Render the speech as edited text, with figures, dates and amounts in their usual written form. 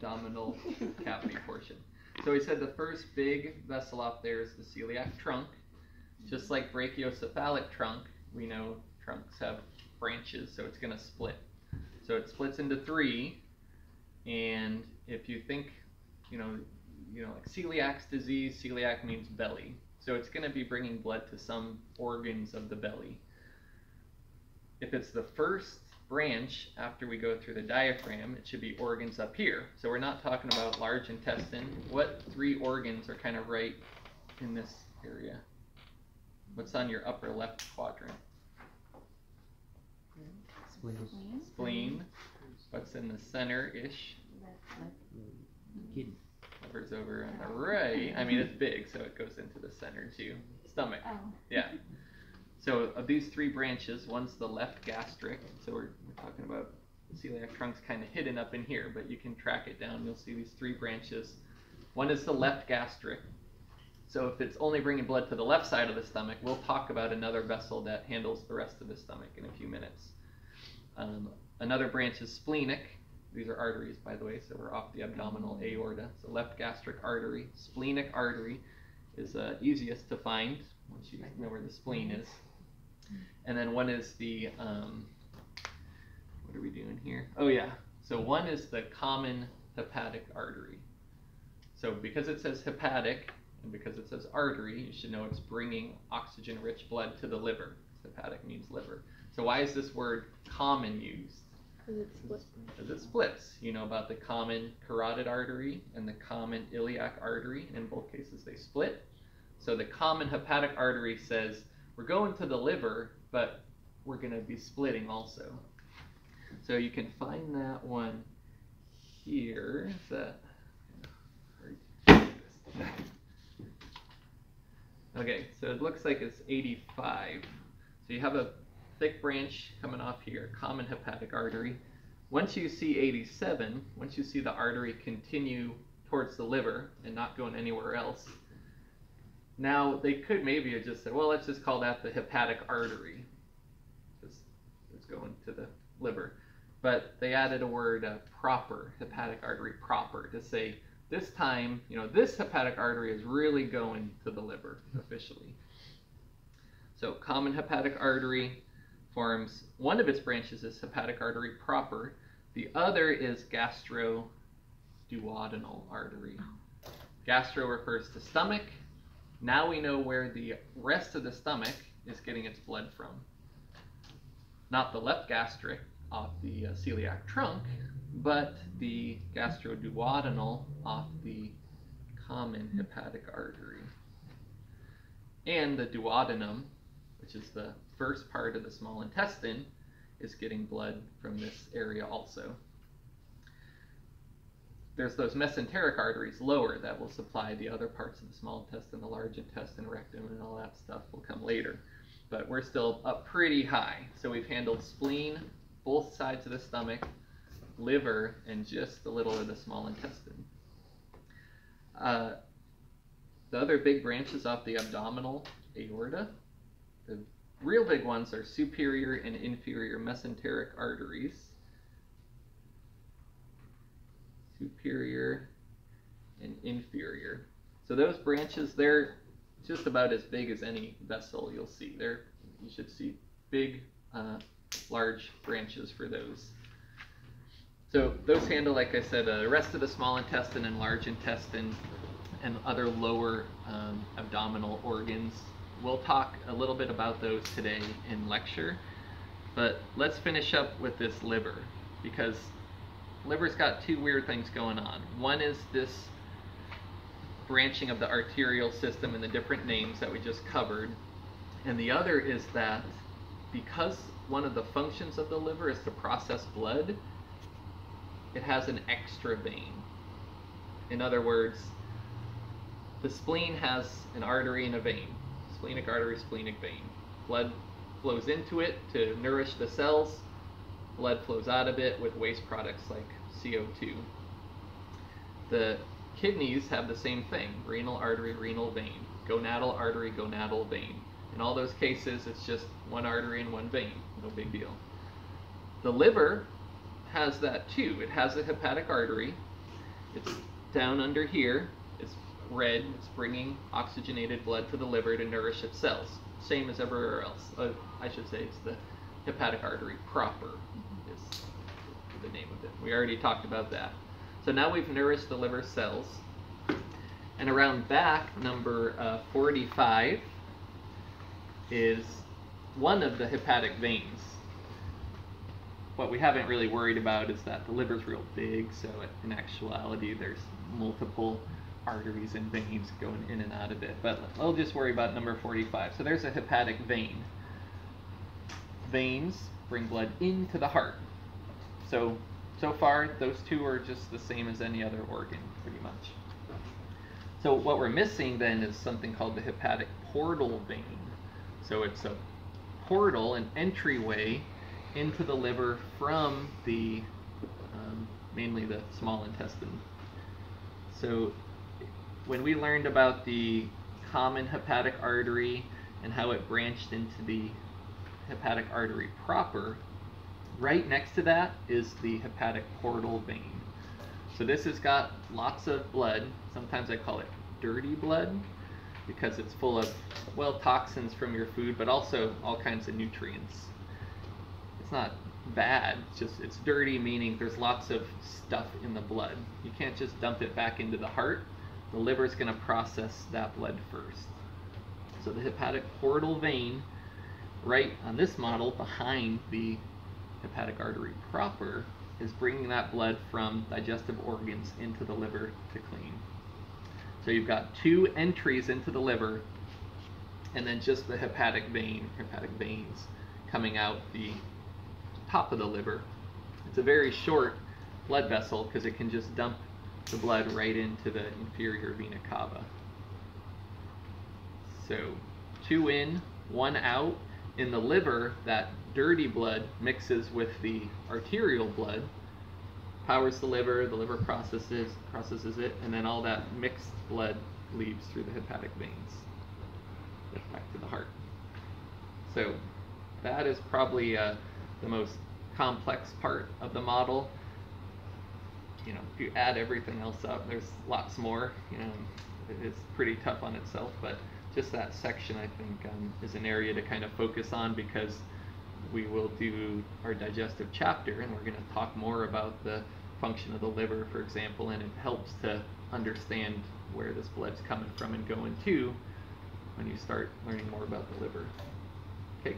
abdominal cavity portion. So we said the first big vessel off there is the celiac trunk. Just like brachiocephalic trunk, we know trunks have branches, so it's going to split. So it splits into three, and if you think, like celiac disease, celiac means belly. So it's going to be bringing blood to some organs of the belly. If it's the first branch after we go through the diaphragm, it should be organs up here. So we're not talking about large intestine. What three organs are kind of right in this area? What's on your upper left quadrant? Spleen. Spleen. What's in the center-ish? Kidney. Liver's over on the right. I mean, it's big, so it goes into the center too. Stomach. Oh. Yeah. So of these three branches, one's the left gastric. So we're talking about the celiac trunk's kind of hidden up in here, but you can track it down. You'll see these three branches. One is the left gastric. So if it's only bringing blood to the left side of the stomach, we'll talk about another vessel that handles the rest of the stomach in a few minutes. Another branch is splenic. These are arteries, by the way, so we're off the abdominal aorta. So left gastric artery, splenic artery is easiest to find once you know where the spleen is. And then one is the, what are we doing here? Oh yeah, so one is the common hepatic artery. So because it says hepatic and because it says artery, you should know it's bringing oxygen-rich blood to the liver. Hepatic means liver. So why is this word common used? Because it splits. Because it splits. You know about the common carotid artery and the common iliac artery. In both cases, they split. So the common hepatic artery says, we're going to the liver, but we're going to be splitting also. So you can find that one here. Okay, so it looks like it's 85. So you have a thick branch coming off here, common hepatic artery. Once you see 87, once you see the artery continue towards the liver and not going anywhere else, now they could maybe have just said, well, let's just call that the hepatic artery, because it's going to the liver. But they added a word proper, hepatic artery proper, to say this time, this hepatic artery is really going to the liver officially. So common hepatic artery forms, one of its branches is hepatic artery proper. The other is gastroduodenal artery. Gastro refers to stomach. Now we know where the rest of the stomach is getting its blood from. Not the left gastric off the celiac trunk, but the gastroduodenal off the common hepatic artery. And the duodenum, which is the first part of the small intestine, is getting blood from this area also. There's those mesenteric arteries lower that will supply the other parts of the small intestine, the large intestine, rectum, and all that stuff will come later. But we're still up pretty high. So we've handled spleen, both sides of the stomach, liver, and just a little of the small intestine. The other big branches off the abdominal aorta, the real big ones are superior and inferior mesenteric arteries. Superior and inferior. So those branches, they're just about as big as any vessel you'll see. You should see big, large branches for those. So those handle, like I said, the rest of the small intestine and large intestine and other lower abdominal organs. We'll talk a little bit about those today in lecture, but let's finish up with this liver, because liver's got two weird things going on. One is this branching of the arterial system and the different names that we just covered, and the other is that because one of the functions of the liver is to process blood, it has an extra vein. In other words, the spleen has an artery and a vein. Splenic artery, splenic vein. Blood flows into it to nourish the cells. Blood flows out of it with waste products like CO2. The kidneys have the same thing. Renal artery, renal vein. Gonadal artery, gonadal vein. In all those cases, it's just one artery and one vein. No big deal. The liver has that too. It has a hepatic artery, It's down under here. It's red. It's bringing oxygenated blood to the liver to nourish its cells. Same as everywhere else. I should say it's the hepatic artery proper is the name of it. We already talked about that. So now we've nourished the liver cells. And around back, number 45, is one of the hepatic veins. What we haven't really worried about is that the liver's real big, so in actuality there's multiple arteries and veins going in and out of it. But I'll just worry about number 45. So there's a hepatic vein. Veins bring blood into the heart. So far, those two are just the same as any other organ, pretty much. So what we're missing then is something called the hepatic portal vein. So it's a portal, an entryway into the liver from the, mainly the small intestine. So when we learned about the common hepatic artery and how it branched into the hepatic artery proper, right next to that is the hepatic portal vein. So this has got lots of blood. Sometimes I call it dirty blood because it's full of, well, toxins from your food, but also all kinds of nutrients. It's not bad, it's dirty, meaning there's lots of stuff in the blood. You can't just dump it back into the heart. The liver's going to process that blood first. So the hepatic portal vein, right on this model behind the hepatic artery proper, is bringing that blood from digestive organs into the liver to clean. So you've got two entries into the liver, and then just the hepatic veins coming out the top of the liver. It's a very short blood vessel because it can just dump the blood right into the inferior vena cava. So 2 in, 1 out. In the liver, that dirty blood mixes with the arterial blood, powers the liver processes it, and then all that mixed blood leaves through the hepatic veins back to the heart. So that is probably the most complex part of the model. You know, if you add everything else up, there's lots more. You know, it's pretty tough on itself, but just that section, I think, is an area to kind of focus on, because we will do our digestive chapter, and we're going to talk more about the function of the liver, for example, and it helps to understand where this blood's coming from and going to when you start learning more about the liver. Okay.